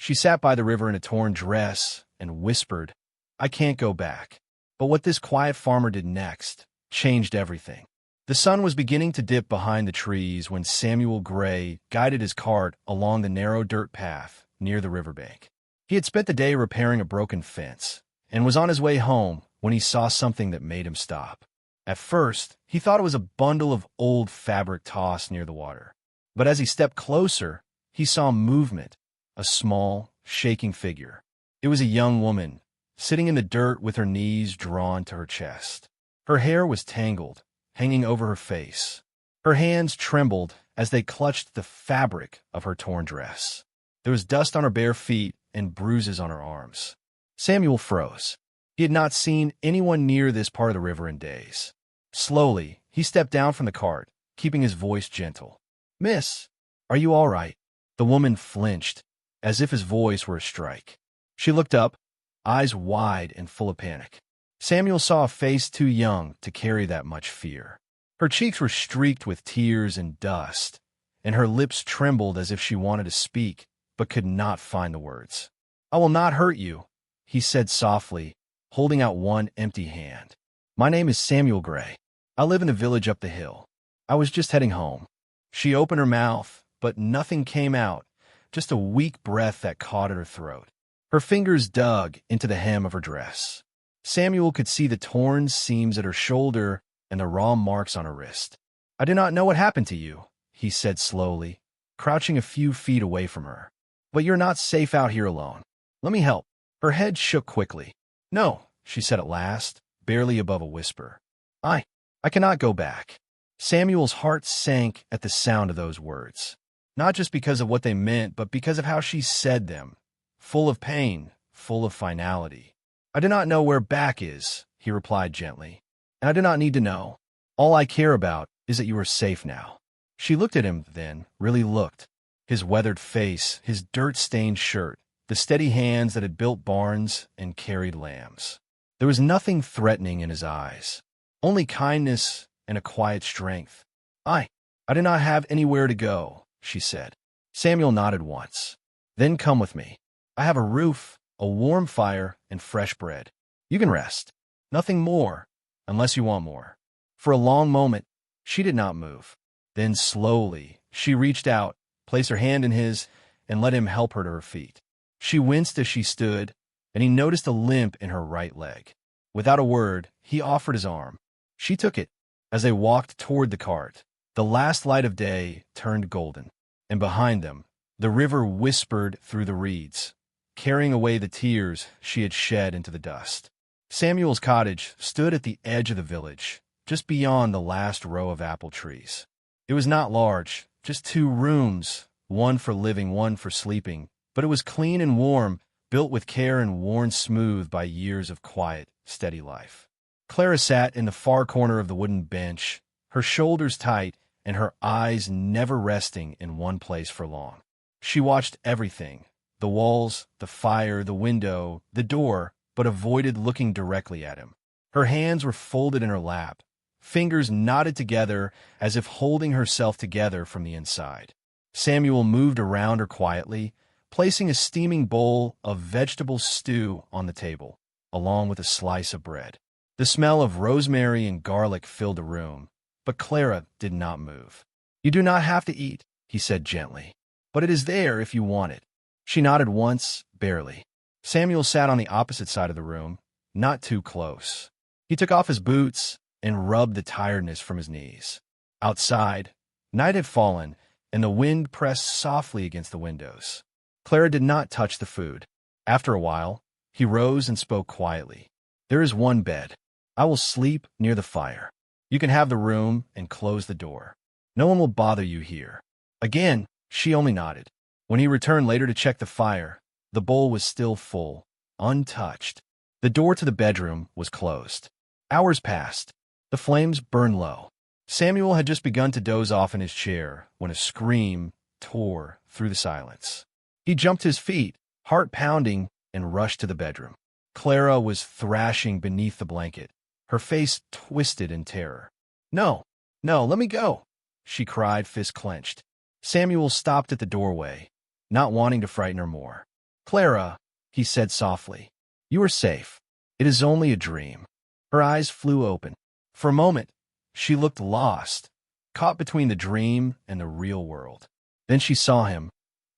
She sat by the river in a torn dress and whispered, "I can't go back." But what this quiet farmer did next changed everything. The sun was beginning to dip behind the trees when Samuel Gray guided his cart along the narrow dirt path near the riverbank. He had spent the day repairing a broken fence and was on his way home when he saw something that made him stop. At first, he thought it was a bundle of old fabric tossed near the water. But as he stepped closer, he saw movement, a small, shaking figure. It was a young woman, sitting in the dirt with her knees drawn to her chest. Her hair was tangled, hanging over her face. Her hands trembled as they clutched the fabric of her torn dress. There was dust on her bare feet and bruises on her arms. Samuel froze. He had not seen anyone near this part of the river in days. Slowly, he stepped down from the cart, keeping his voice gentle. "Miss, are you all right?" The woman flinched, as if his voice were a strike. She looked up, eyes wide and full of panic. Samuel saw a face too young to carry that much fear. Her cheeks were streaked with tears and dust, and her lips trembled as if she wanted to speak, but could not find the words. "I will not hurt you," he said softly, holding out one empty hand. "My name is Samuel Gray. I live in the village up the hill. I was just heading home." She opened her mouth, but nothing came out, just a weak breath that caught at her throat. Her fingers dug into the hem of her dress. Samuel could see the torn seams at her shoulder and the raw marks on her wrist. "I do not know what happened to you," he said slowly, crouching a few feet away from her. "But you're not safe out here alone. Let me help." Her head shook quickly. "No," she said at last, barely above a whisper. I cannot go back." Samuel's heart sank at the sound of those words, not just because of what they meant, but because of how she said them, full of pain, full of finality. "I do not know where back is," he replied gently, "and I do not need to know. All I care about is that you are safe now." She looked at him then, really looked. His weathered face, his dirt-stained shirt, the steady hands that had built barns and carried lambs. There was nothing threatening in his eyes, only kindness and a quiet strength. I do not have anywhere to go," she said. Samuel nodded once. "Then come with me. I have a roof, a warm fire, and fresh bread. You can rest. Nothing more, unless you want more." For a long moment, she did not move. Then slowly, she reached out, placed her hand in his, and let him help her to her feet. She winced as she stood, and he noticed a limp in her right leg. Without a word, he offered his arm. She took it. As they walked toward the cart, the last light of day turned golden, and behind them, the river whispered through the reeds, carrying away the tears she had shed into the dust. Samuel's cottage stood at the edge of the village, just beyond the last row of apple trees. It was not large, just 2 rooms, one for living, one for sleeping, but it was clean and warm, built with care and worn smooth by years of quiet, steady life. Clara sat in the far corner of the wooden bench, her shoulders tight and her eyes never resting in one place for long. She watched everything, the walls, the fire, the window, the door, but avoided looking directly at him. Her hands were folded in her lap, fingers knotted together as if holding herself together from the inside. Samuel moved around her quietly, placing a steaming bowl of vegetable stew on the table, along with a slice of bread. The smell of rosemary and garlic filled the room, but Clara did not move. "You do not have to eat," he said gently, "but it is there if you want it." She nodded once, barely. Samuel sat on the opposite side of the room, not too close. He took off his boots and rubbed the tiredness from his knees. Outside, night had fallen, and the wind pressed softly against the windows. Clara did not touch the food. After a while, he rose and spoke quietly. "There is one bed. I will sleep near the fire. You can have the room and close the door. No one will bother you here." Again, she only nodded. When he returned later to check the fire, the bowl was still full, untouched. The door to the bedroom was closed. Hours passed. The flames burned low. Samuel had just begun to doze off in his chair when a scream tore through the silence. He jumped to his feet, heart pounding, and rushed to the bedroom. Clara was thrashing beneath the blanket, her face twisted in terror. No, let me go," she cried, fist clenched. Samuel stopped at the doorway, not wanting to frighten her more. Clara, he said softly, you are safe. It is only a dream. Her eyes flew open. For a moment, she looked lost, caught between the dream and the real world. Then she saw him,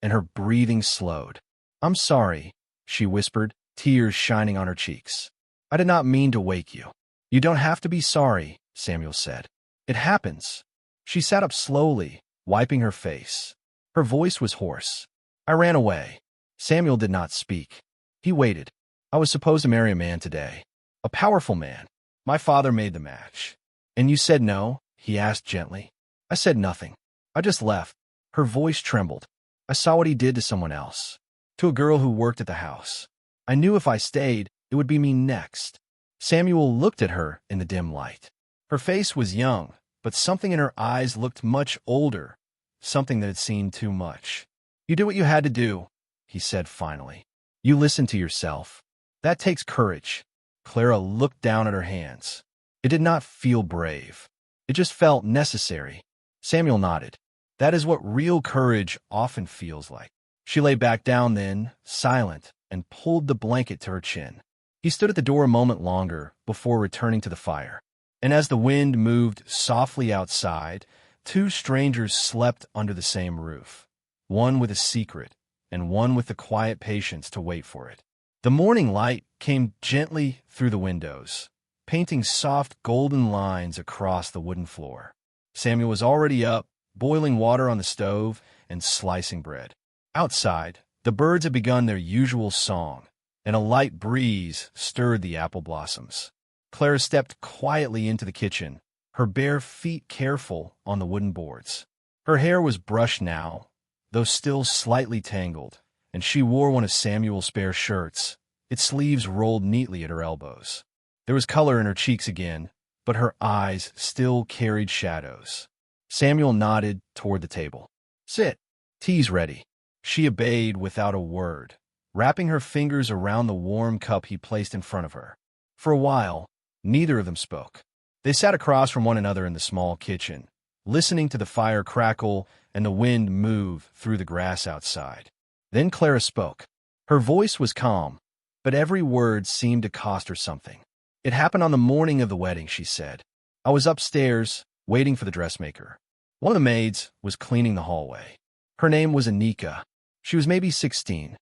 and her breathing slowed. I'm sorry, she whispered, tears shining on her cheeks. I did not mean to wake you. You don't have to be sorry, Samuel said. It happens. She sat up slowly, wiping her face. Her voice was hoarse. I ran away. Samuel did not speak. He waited. I was supposed to marry a man today. A powerful man. My father made the match. And you said no? He asked gently. I said nothing. I just left. Her voice trembled. I saw what he did to someone else. To a girl who worked at the house. I knew if I stayed, it would be me next. Samuel looked at her in the dim light. Her face was young, but something in her eyes looked much older, something that had seen too much. You did what you had to do, he said finally. You listened to yourself. That takes courage. Clara looked down at her hands. It did not feel brave. It just felt necessary. Samuel nodded. That is what real courage often feels like. She lay back down then, silent, and pulled the blanket to her chin. He stood at the door a moment longer before returning to the fire. And as the wind moved softly outside, two strangers slept under the same roof, one with a secret and one with the quiet patience to wait for it. The morning light came gently through the windows, painting soft golden lines across the wooden floor. Samuel was already up, boiling water on the stove and slicing bread. Outside, the birds had begun their usual song, and a light breeze stirred the apple blossoms. Clara stepped quietly into the kitchen, her bare feet careful on the wooden boards. Her hair was brushed now, though still slightly tangled, and she wore one of Samuel's spare shirts, its sleeves rolled neatly at her elbows. There was color in her cheeks again, but her eyes still carried shadows. Samuel nodded toward the table. Sit. Tea's ready. She obeyed without a word, wrapping her fingers around the warm cup he placed in front of her. For a while, neither of them spoke. They sat across from one another in the small kitchen, listening to the fire crackle and the wind move through the grass outside. Then Clara spoke. Her voice was calm, but every word seemed to cost her something. It happened on the morning of the wedding, she said. I was upstairs, waiting for the dressmaker. One of the maids was cleaning the hallway. Her name was Anika. She was maybe 16.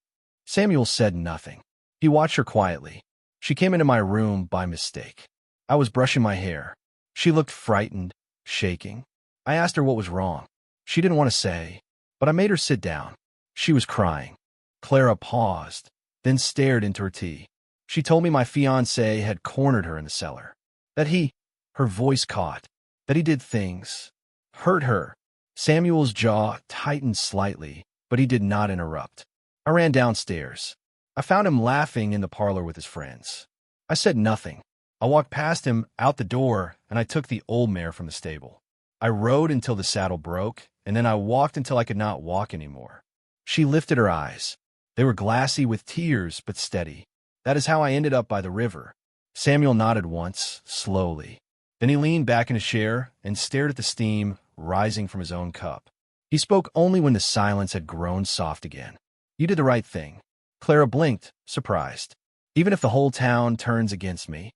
Samuel said nothing. He watched her quietly. She came into my room by mistake. I was brushing my hair. She looked frightened, shaking. I asked her what was wrong. She didn't want to say, but I made her sit down. She was crying. Clara paused, then stared into her tea. She told me my fiancé had cornered her in the cellar. That her voice caught, that he did things, hurt her. Samuel's jaw tightened slightly, but he did not interrupt. I ran downstairs. I found him laughing in the parlor with his friends. I said nothing. I walked past him out the door, and I took the old mare from the stable. I rode until the saddle broke, and then I walked until I could not walk anymore. She lifted her eyes. They were glassy with tears, but steady. That is how I ended up by the river. Samuel nodded once, slowly. Then he leaned back in his chair and stared at the steam rising from his own cup. He spoke only when the silence had grown soft again. You did the right thing. Clara blinked, surprised. Even if the whole town turns against me.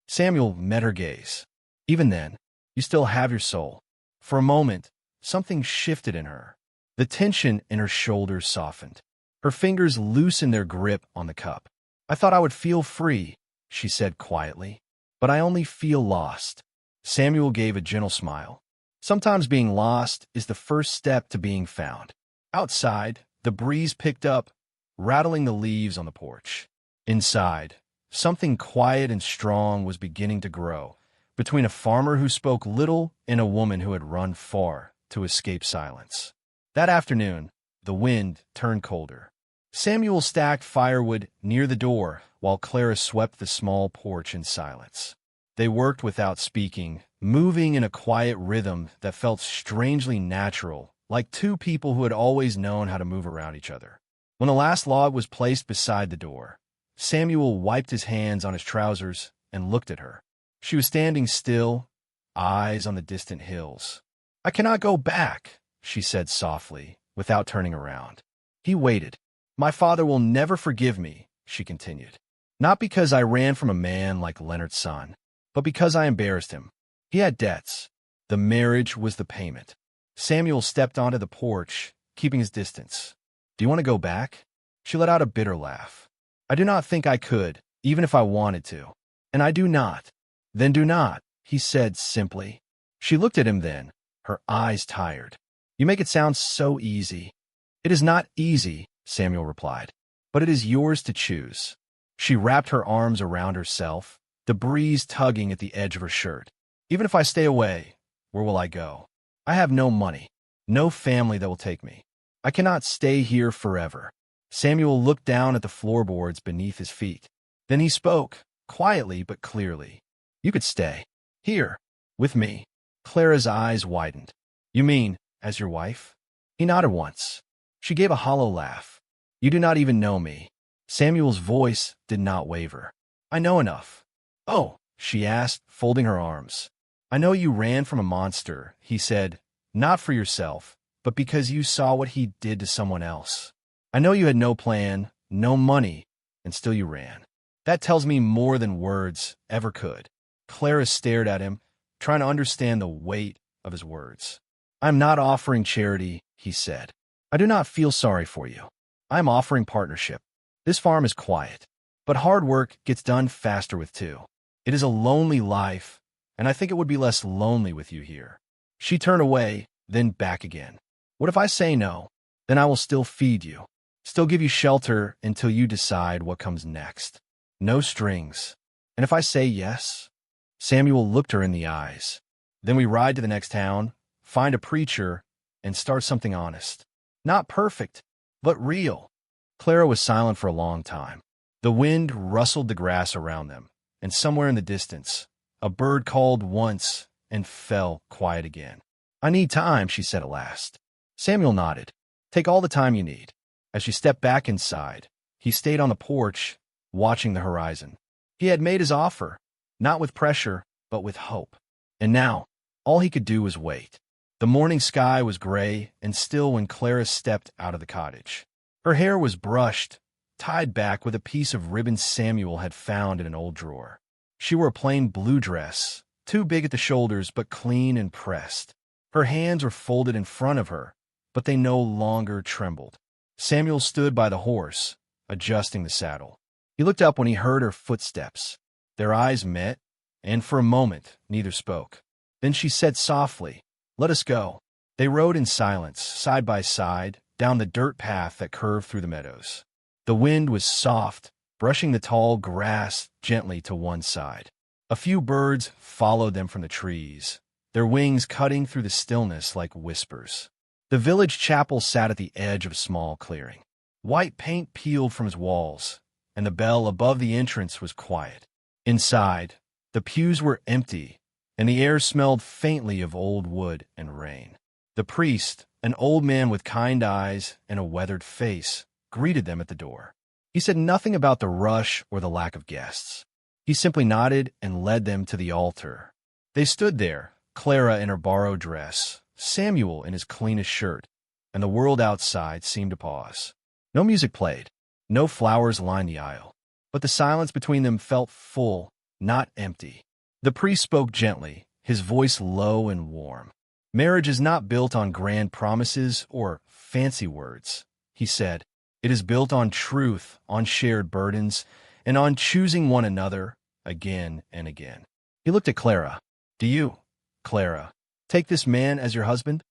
Samuel met her gaze. Even then, you still have your soul. For a moment, something shifted in her. The tension in her shoulders softened. Her fingers loosened their grip on the cup. I thought I would feel free, she said quietly, but I only feel lost. Samuel gave a gentle smile. Sometimes being lost is the first step to being found. Outside, the breeze picked up, rattling the leaves on the porch. Inside, something quiet and strong was beginning to grow, between a farmer who spoke little and a woman who had run far to escape silence. That afternoon, the wind turned colder. Samuel stacked firewood near the door while Clara swept the small porch in silence. They worked without speaking, moving in a quiet rhythm that felt strangely natural, like two people who had always known how to move around each other. When the last log was placed beside the door, Samuel wiped his hands on his trousers and looked at her. She was standing still, eyes on the distant hills. I cannot go back, she said softly, without turning around. He waited. My father will never forgive me, she continued. Not because I ran from a man like Leonard's son, but because I embarrassed him. He had debts. The marriage was the payment. Samuel stepped onto the porch, keeping his distance. Do you want to go back? She let out a bitter laugh. I do not think I could, even if I wanted to. And I do not. Then do not, he said simply. She looked at him then, her eyes tired. You make it sound so easy. It is not easy, Samuel replied, but it is yours to choose. She wrapped her arms around herself, the breeze tugging at the edge of her shirt. Even if I stay away, where will I go? I have no money, no family that will take me. I cannot stay here forever. Samuel looked down at the floorboards beneath his feet. Then he spoke, quietly but clearly. You could stay. Here, with me. Clara's eyes widened. You mean, as your wife? He nodded once. She gave a hollow laugh. You do not even know me. Samuel's voice did not waver. I know enough. Oh, she asked, folding her arms. I know you ran from a monster, he said, not for yourself, but because you saw what he did to someone else. I know you had no plan, no money, and still you ran. That tells me more than words ever could. Clara stared at him, trying to understand the weight of his words. I'm not offering charity, he said. I do not feel sorry for you. I'm offering partnership. This farm is quiet, but hard work gets done faster with two. It is a lonely life, and I think it would be less lonely with you here. She turned away, then back again. What if I say no? Then I will still feed you, still give you shelter until you decide what comes next. No strings. And if I say yes? Samuel looked her in the eyes. Then we ride to the next town, find a preacher, and start something honest. Not perfect, but real. Clara was silent for a long time. The wind rustled the grass around them, and somewhere in the distance, a bird called once and fell quiet again. I need time, she said at last. Samuel nodded. Take all the time you need. As she stepped back inside, he stayed on the porch, watching the horizon. He had made his offer, not with pressure, but with hope. And now, all he could do was wait. The morning sky was gray and still when Clara stepped out of the cottage. Her hair was brushed, tied back with a piece of ribbon Samuel had found in an old drawer. She wore a plain blue dress, too big at the shoulders but clean and pressed. Her hands were folded in front of her, but they no longer trembled. Samuel stood by the horse, adjusting the saddle. He looked up when he heard her footsteps. Their eyes met, and for a moment neither spoke. Then she said softly, "Let us go." They rode in silence, side by side, down the dirt path that curved through the meadows. The wind was soft, brushing the tall grass gently to one side. A few birds followed them from the trees, their wings cutting through the stillness like whispers. The village chapel sat at the edge of a small clearing. White paint peeled from its walls, and the bell above the entrance was quiet. Inside, the pews were empty, and the air smelled faintly of old wood and rain. The priest, an old man with kind eyes and a weathered face, greeted them at the door. He said nothing about the rush or the lack of guests. He simply nodded and led them to the altar. They stood there, Clara in her borrowed dress, Samuel in his cleanest shirt, and the world outside seemed to pause. No music played, no flowers lined the aisle, but the silence between them felt full, not empty. The priest spoke gently, his voice low and warm. Marriage is not built on grand promises or fancy words, he said. It is built on truth, on shared burdens, and on choosing one another again and again. He looked at Clara. Do you, Clara, take this man as your husband?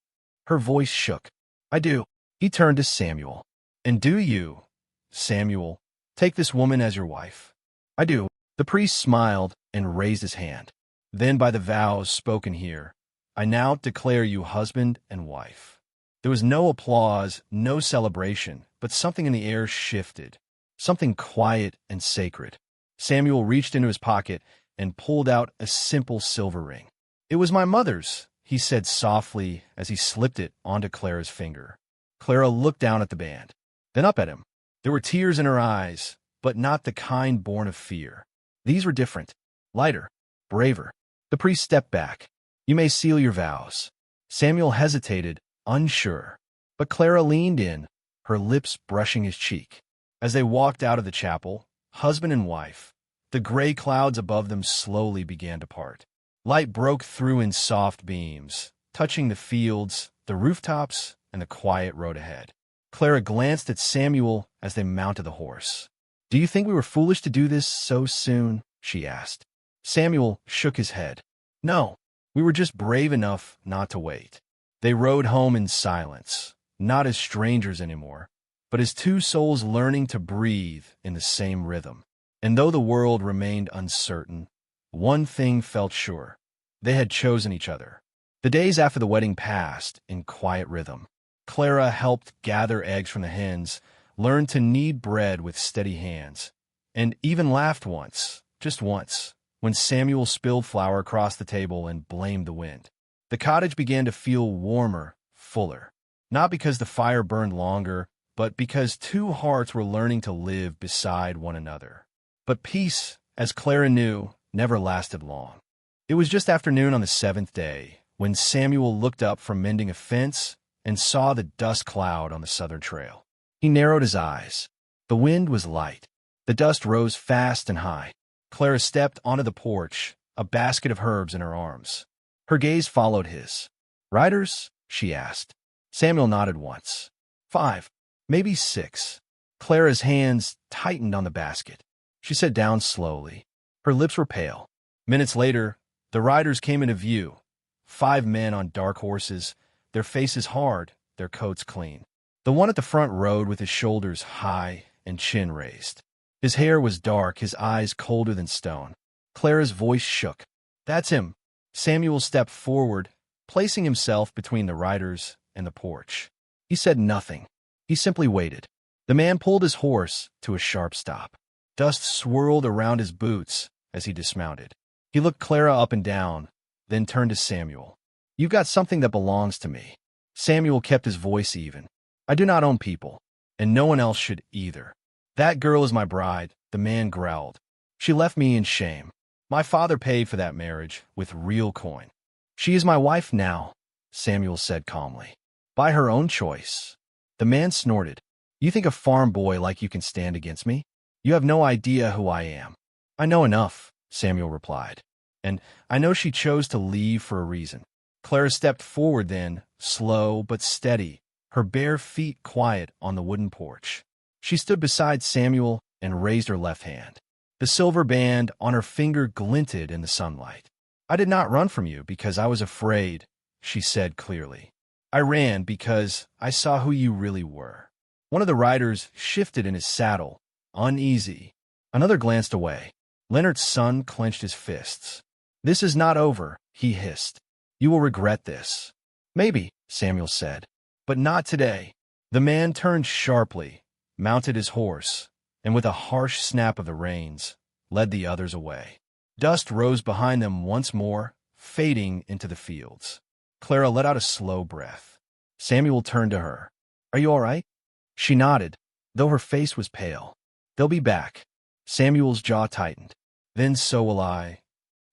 Her voice shook. I do. He turned to Samuel. And do you, Samuel, take this woman as your wife? I do. The priest smiled and raised his hand. Then by the vows spoken here, I now declare you husband and wife. There was no applause, no celebration, but something in the air shifted, something quiet and sacred. Samuel reached into his pocket and pulled out a simple silver ring. It was my mother's, he said softly as he slipped it onto Clara's finger. Clara looked down at the band, then up at him. There were tears in her eyes, but not the kind born of fear. These were different, lighter, braver. The priest stepped back. You may seal your vows. Samuel hesitated, unsure. But Clara leaned in, her lips brushing his cheek. As they walked out of the chapel, husband and wife, the gray clouds above them slowly began to part. Light broke through in soft beams, touching the fields, the rooftops, and the quiet road ahead. Clara glanced at Samuel as they mounted the horse. "Do you think we were foolish to do this so soon?" she asked. Samuel shook his head. "No, we were just brave enough not to wait." They rode home in silence, not as strangers anymore, but as two souls learning to breathe in the same rhythm. And though the world remained uncertain, one thing felt sure. They had chosen each other. The days after the wedding passed in quiet rhythm. Clara helped gather eggs from the hens, learned to knead bread with steady hands, and even laughed once, just once, when Samuel spilled flour across the table and blamed the wind. The cottage began to feel warmer, fuller, not because the fire burned longer, but because two hearts were learning to live beside one another. But peace, as Clara knew, never lasted long. It was just afternoon on the seventh day when Samuel looked up from mending a fence and saw the dust cloud on the southern trail. He narrowed his eyes. The wind was light. The dust rose fast and high. Clara stepped onto the porch, a basket of herbs in her arms. Her gaze followed his. "Riders?" she asked. Samuel nodded once. "5, maybe 6. Clara's hands tightened on the basket. She sat down slowly. Her lips were pale. Minutes later, the riders came into view. 5 men on dark horses, their faces hard, their coats clean. The one at the front rode with his shoulders high and chin raised. His hair was dark, his eyes colder than stone. Clara's voice shook. "That's him." Samuel stepped forward, placing himself between the riders and the porch. He said nothing. He simply waited. The man pulled his horse to a sharp stop. Dust swirled around his boots as he dismounted. He looked Clara up and down, then turned to Samuel. "You've got something that belongs to me." Samuel kept his voice even. "I do not own people, and no one else should either." "That girl is my bride," the man growled. "She left me in shame. My father paid for that marriage with real coin. She is my wife now," Samuel said calmly. "By her own choice." The man snorted. "You think a farm boy like you can stand against me? You have no idea who I am." "I know enough," Samuel replied. "And I know she chose to leave for a reason." Clara stepped forward then, slow but steady, her bare feet quiet on the wooden porch. She stood beside Samuel and raised her left hand. The silver band on her finger glinted in the sunlight. "I did not run from you because I was afraid," she said clearly. "I ran because I saw who you really were." One of the riders shifted in his saddle, uneasy. Another glanced away. Leonard's son clenched his fists. "This is not over," he hissed. "You will regret this." "Maybe," Samuel said, "but not today." The man turned sharply, mounted his horse, and with a harsh snap of the reins, led the others away. Dust rose behind them once more, fading into the fields. Clara let out a slow breath. Samuel turned to her. "Are you all right?" She nodded, though her face was pale. "They'll be back." Samuel's jaw tightened. "Then so will I."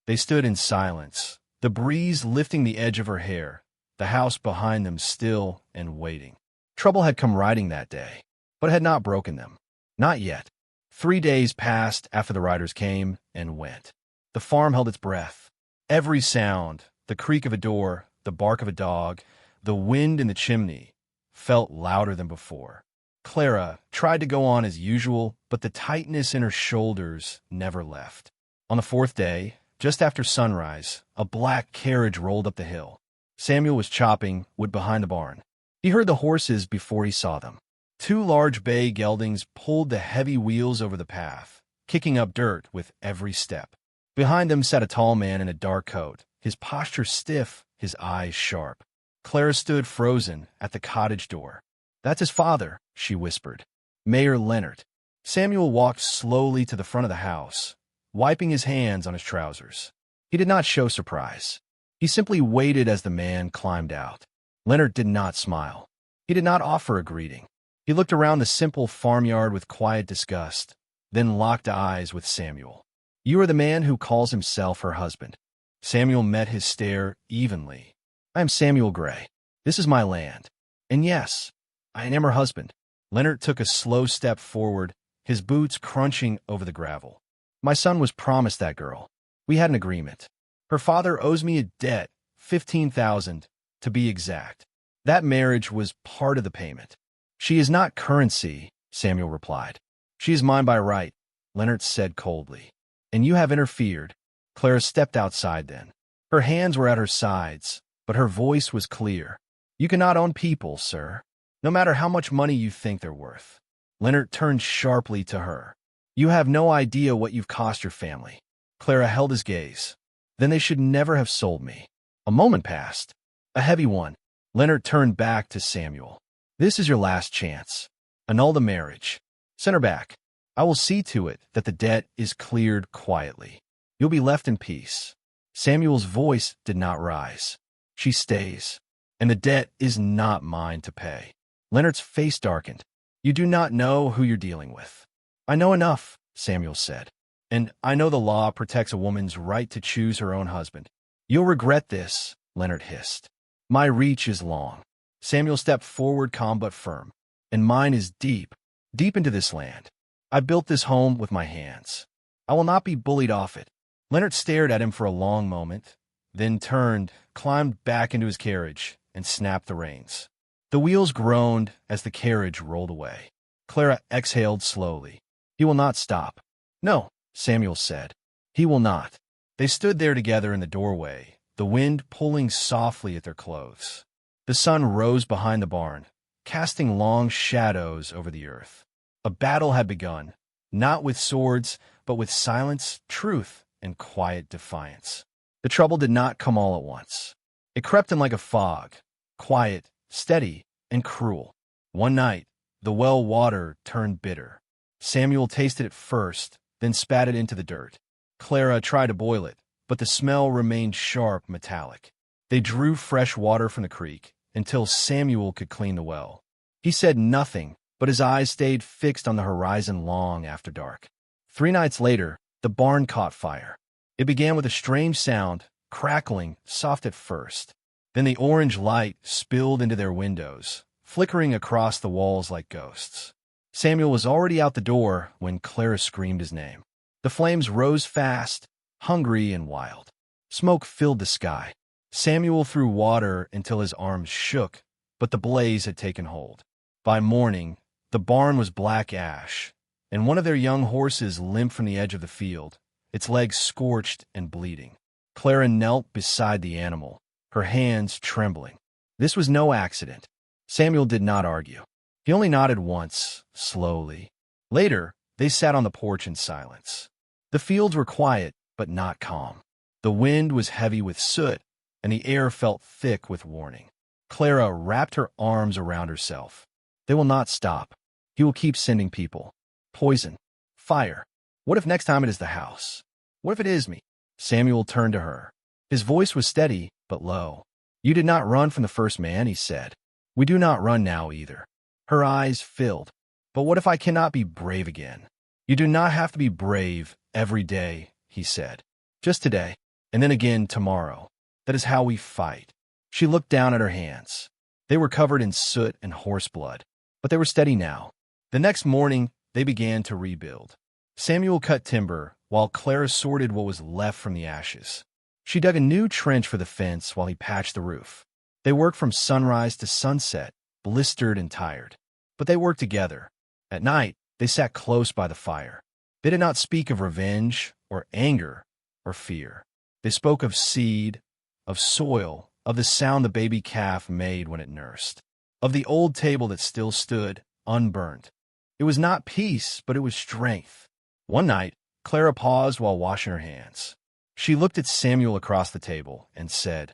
They stood in silence, the breeze lifting the edge of her hair, the house behind them still and waiting. Trouble had come riding that day, but had not broken them. Not yet. 3 days passed after the riders came and went. The farm held its breath. Every sound, the creak of a door, the bark of a dog, the wind in the chimney, felt louder than before. Clara tried to go on as usual, but the tightness in her shoulders never left. On the 4th day, just after sunrise, a black carriage rolled up the hill. Samuel was chopping wood behind the barn. He heard the horses before he saw them. 2 large bay geldings pulled the heavy wheels over the path, kicking up dirt with every step. Behind them sat a tall man in a dark coat, his posture stiff, his eyes sharp. Clara stood frozen at the cottage door. "That's his father," she whispered. "Mayor Leonard." Samuel walked slowly to the front of the house, wiping his hands on his trousers. He did not show surprise. He simply waited as the man climbed out. Leonard did not smile. He did not offer a greeting. He looked around the simple farmyard with quiet disgust, then locked eyes with Samuel. "You are the man who calls himself her husband." Samuel met his stare evenly. "I am Samuel Gray. This is my land. And yes, I am her husband." Leonard took a slow step forward, his boots crunching over the gravel. My son was promised that girl. We had an agreement. Her father owes me a debt, 15,000, to be exact. That marriage was part of the payment. She is not currency, Samuel replied. She is mine by right, Leonard said coldly. And you have interfered. Clara stepped outside then. Her hands were at her sides, but her voice was clear. You cannot own people, sir, no matter how much money you think they're worth. Leonard turned sharply to her. You have no idea what you've cost your family. Clara held his gaze. Then they should never have sold me. A moment passed. A heavy one. Leonard turned back to Samuel. This is your last chance. Annul the marriage. Send her back. I will see to it that the debt is cleared quietly. You'll be left in peace. Samuel's voice did not rise. She stays, and the debt is not mine to pay. Leonard's face darkened. You do not know who you're dealing with. I know enough, Samuel said, and I know the law protects a woman's right to choose her own husband. You'll regret this, Leonard hissed. My reach is long. Samuel stepped forward, calm but firm. And mine is deep, deep into this land. I built this home with my hands. I will not be bullied off it. Leonard stared at him for a long moment, then turned, climbed back into his carriage, and snapped the reins. The wheels groaned as the carriage rolled away. Clara exhaled slowly. He will not stop. No, Samuel said. He will not. They stood there together in the doorway, the wind pulling softly at their clothes. The sun rose behind the barn, casting long shadows over the earth. A battle had begun, not with swords, but with silence, truth, and quiet defiance. The trouble did not come all at once. It crept in like a fog, quiet, steady, and cruel. One night, the well water turned bitter. Samuel tasted it first, then spat it into the dirt. Clara tried to boil it, but the smell remained sharp, metallic. They drew fresh water from the creek until Samuel could clean the well. He said nothing, but his eyes stayed fixed on the horizon long after dark. 3 nights later, the barn caught fire. It began with a strange sound, crackling, soft at first. Then the orange light spilled into their windows, flickering across the walls like ghosts. Samuel was already out the door when Clara screamed his name. The flames rose fast, hungry and wild. Smoke filled the sky. Samuel threw water until his arms shook, but the blaze had taken hold. By morning, the barn was black ash, and one of their young horses limped from the edge of the field, its legs scorched and bleeding. Clara knelt beside the animal, her hands trembling. This was no accident. Samuel did not argue. He only nodded once, slowly. Later, they sat on the porch in silence. The fields were quiet, but not calm. The wind was heavy with soot, and the air felt thick with warning. Clara wrapped her arms around herself. They will not stop. He will keep sending people. Poison. Fire. What if next time it is the house? What if it is me? Samuel turned to her. His voice was steady, but low. You did not run from the first man, he said. We do not run now either. Her eyes filled. But what if I cannot be brave again? You do not have to be brave every day, he said. Just today, and then again tomorrow. That is how we fight. She looked down at her hands. They were covered in soot and horse blood, but they were steady now. The next morning, they began to rebuild. Samuel cut timber, while Clara sorted what was left from the ashes. She dug a new trench for the fence while he patched the roof. They worked from sunrise to sunset, blistered and tired. But they worked together. At night, they sat close by the fire. They did not speak of revenge, or anger, or fear. They spoke of seed, of soil, of the sound the baby calf made when it nursed, of the old table that still stood, unburnt. It was not peace, but it was strength. One night, Clara paused while washing her hands. She looked at Samuel across the table and said,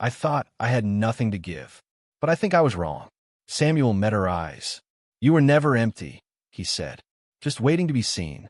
I thought I had nothing to give, but I think I was wrong. Samuel met her eyes. You were never empty, he said, just waiting to be seen.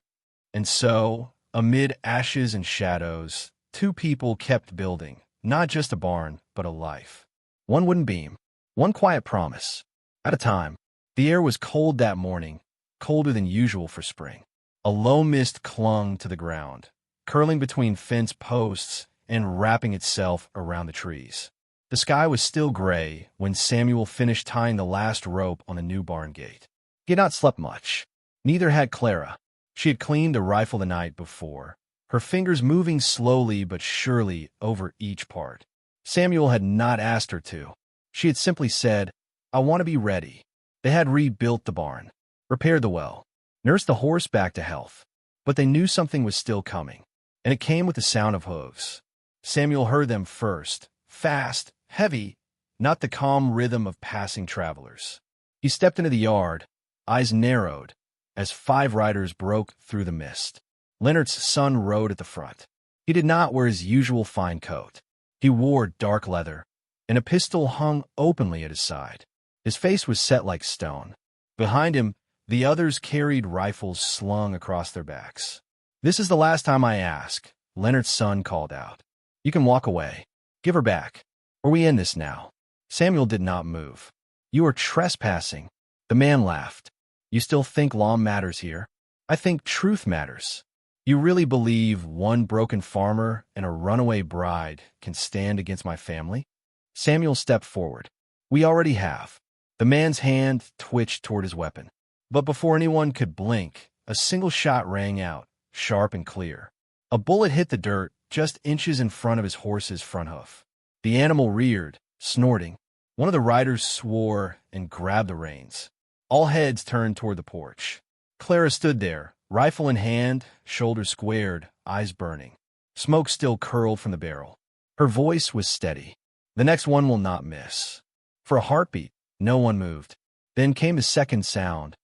And so, amid ashes and shadows, 2 people kept building, not just a barn, but a life. One wooden beam, one quiet promise. At a time, the air was cold that morning, colder than usual for spring. A low mist clung to the ground, curling between fence posts and wrapping itself around the trees. The sky was still gray when Samuel finished tying the last rope on the new barn gate. He had not slept much. Neither had Clara. She had cleaned the rifle the night before, her fingers moving slowly but surely over each part. Samuel had not asked her to. She had simply said, "I want to be ready." They had rebuilt the barn, repaired the well, nursed the horse back to health. But they knew something was still coming, and it came with the sound of hooves. Samuel heard them first, fast, heavy, not the calm rhythm of passing travelers. He stepped into the yard, eyes narrowed, as 5 riders broke through the mist. Leonard's son rode at the front. He did not wear his usual fine coat. He wore dark leather, and a pistol hung openly at his side. His face was set like stone. Behind him, the others carried rifles slung across their backs. "This is the last time I ask," Leonard's son called out. "You can walk away. Give her back. Or we end this now." Samuel did not move. "You are trespassing." The man laughed. "You still think law matters here? I think truth matters. You really believe one broken farmer and a runaway bride can stand against my family?" Samuel stepped forward. "We already have." The man's hand twitched toward his weapon. But before anyone could blink, a single shot rang out, sharp and clear. A bullet hit the dirt just inches in front of his horse's front hoof. The animal reared, snorting. One of the riders swore and grabbed the reins. All heads turned toward the porch. Clara stood there, rifle in hand, shoulders squared, eyes burning. Smoke still curled from the barrel. Her voice was steady. "The next one will not miss." For a heartbeat, no one moved. Then came a second sound.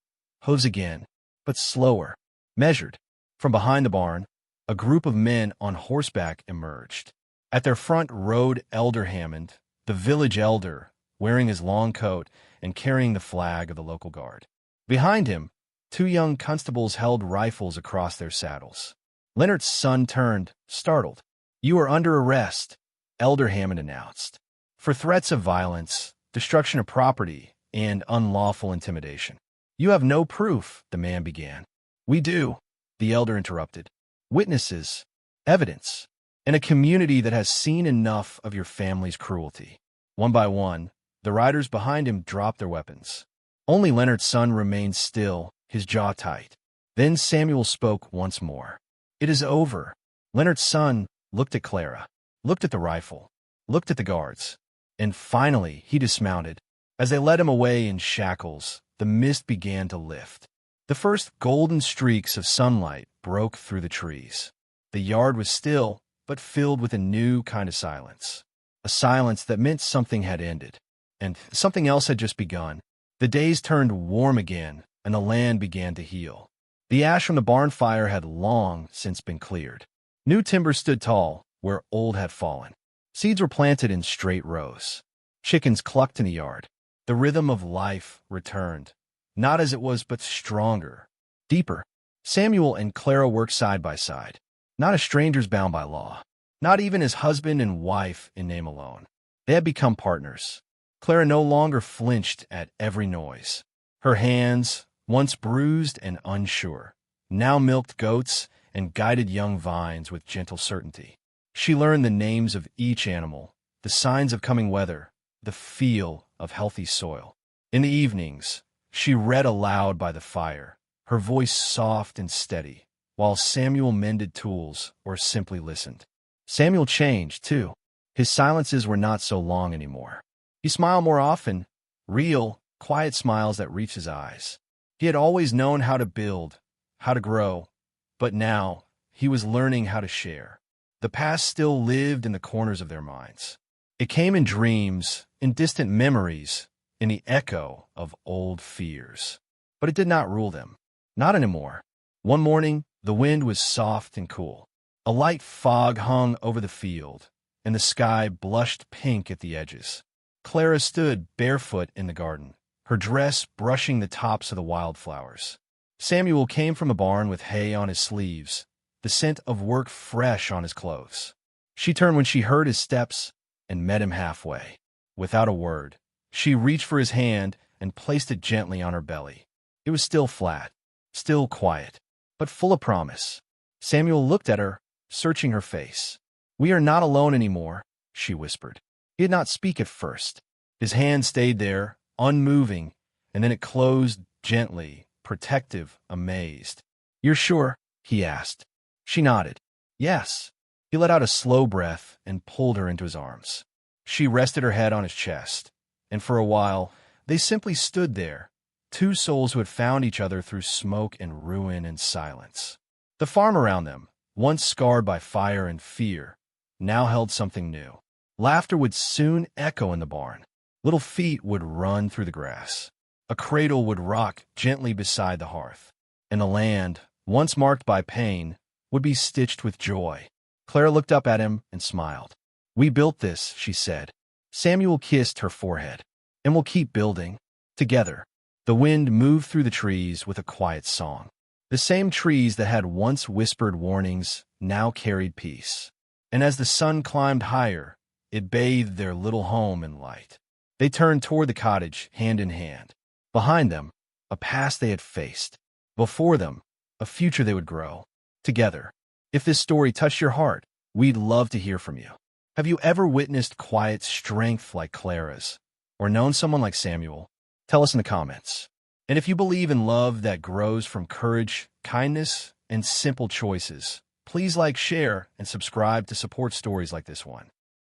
Hooves again, but slower, measured. From behind the barn, a group of men on horseback emerged. At their front rode Elder Hammond, the village elder, wearing his long coat and carrying the flag of the local guard. Behind him, 2 young constables held rifles across their saddles. Leonard's son turned, startled. "You are under arrest," Elder Hammond announced, "for threats of violence, destruction of property, and unlawful intimidation." "You have no proof," the man began. "We do," the elder interrupted. "Witnesses, evidence, and a community that has seen enough of your family's cruelty." One by one, the riders behind him dropped their weapons. Only Leonard's son remained still, his jaw tight. Then Samuel spoke once more. "It is over." Leonard's son looked at Clara, looked at the rifle, looked at the guards, and finally he dismounted. As they led him away in shackles, the mist began to lift. The first golden streaks of sunlight broke through the trees. The yard was still, but filled with a new kind of silence. A silence that meant something had ended, and something else had just begun. The days turned warm again, and the land began to heal. The ash from the barn fire had long since been cleared. New timber stood tall where old had fallen. Seeds were planted in straight rows. Chickens clucked in the yard. The rhythm of life returned, not as it was, but stronger, deeper. Samuel and Clara worked side by side, not as strangers bound by law, not even as husband and wife in name alone. They had become partners. Clara no longer flinched at every noise. Her hands, once bruised and unsure, now milked goats and guided young vines with gentle certainty. She learned the names of each animal, the signs of coming weather, the feel of healthy soil. In the evenings, she read aloud by the fire, her voice soft and steady, while Samuel mended tools or simply listened. Samuel changed, too. His silences were not so long anymore. He smiled more often, real, quiet smiles that reached his eyes. He had always known how to build, how to grow, but now he was learning how to share. The past still lived in the corners of their minds. It came in dreams, in distant memories, in the echo of old fears. But it did not rule them. Not anymore. One morning, the wind was soft and cool. A light fog hung over the field, and the sky blushed pink at the edges. Clara stood barefoot in the garden, her dress brushing the tops of the wildflowers. Samuel came from the barn with hay on his sleeves, the scent of work fresh on his clothes. She turned when she heard his steps and met him halfway. Without a word, she reached for his hand and placed it gently on her belly. It was still flat, still quiet, but full of promise. Samuel looked at her, searching her face. "We are not alone anymore," she whispered. He did not speak at first. His hand stayed there, unmoving, and then it closed gently, protective, amazed. "You're sure?" he asked. She nodded. "Yes." He let out a slow breath and pulled her into his arms. She rested her head on his chest, and for a while, they simply stood there, two souls who had found each other through smoke and ruin and silence. The farm around them, once scarred by fire and fear, now held something new. Laughter would soon echo in the barn. Little feet would run through the grass. A cradle would rock gently beside the hearth. And the land, once marked by pain, would be stitched with joy. Clara looked up at him and smiled. "We built this," she said. Samuel kissed her forehead. "And we'll keep building. Together." The wind moved through the trees with a quiet song. The same trees that had once whispered warnings now carried peace. And as the sun climbed higher, it bathed their little home in light. They turned toward the cottage, hand in hand. Behind them, a past they had faced. Before them, a future they would grow. Together. If this story touched your heart, we'd love to hear from you. Have you ever witnessed quiet strength like Clara's? Or known someone like Samuel? Tell us in the comments. And if you believe in love that grows from courage, kindness, and simple choices, please like, share, and subscribe to support stories like this one.